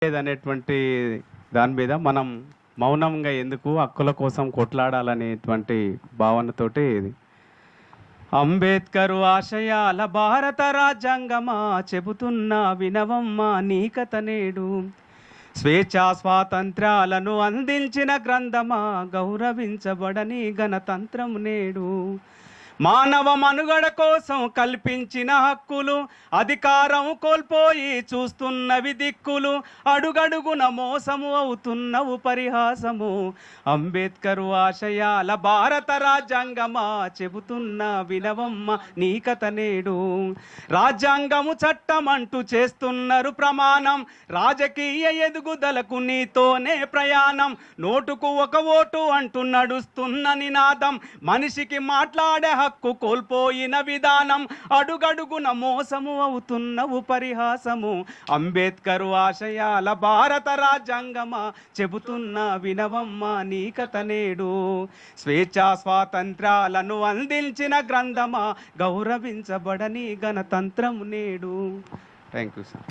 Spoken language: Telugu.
లేదనేటువంటి దాని మీద మనం మౌనంగా ఎందుకు హక్కుల కోసం కొట్లాడాలనేటువంటి భావనతోటి ఇది అంబేద్కర్ ఆశయాల భారత రాజ్యాంగమా చెబుతున్న వినవమ్మ నీ కథ నేడు. స్వేచ్ఛా స్వాతంత్ర్యాలను అందించిన గ్రంథమా గౌరవించబడని గణతంత్రం నేడు. మానవ మనుగడ కోసం కల్పించిన హక్కులు అధికారం కోల్పోయి చూస్తున్నవి దిక్కులు. అడుగడుగున మోసము అవుతున్నవు పరిహాసము. అంబేద్కర్ ఆశయాల భారత రాజ్యాంగమా చెబుతున్న వినవమ్మ నీ కథ నేడు. రాజ్యాంగము చట్టమంటూ చేస్తున్నారు ప్రమాణం. రాజకీయ ఎదుగుదలకు నీతోనే ప్రయాణం. నోటుకు ఒక ఓటు అంటూ నడుస్తున్న నినాదం. మనిషికి మాట్లాడే హక్కు కోల్పోయిన విధానం. అడుగడుగున మోసము అవుతున్నవు పరిహాసము. అంబేద్కర్ ఆశయాల భారత రాజ్యాంగమా చెబుతున్న వినవమ్మ నీ కథ నేడు. స్వేచ్ఛా స్వాతంత్ర్యాలను అందించిన గ్రంథమా గౌరవించబడని గణతంత్రం నేడు. Thank you sir.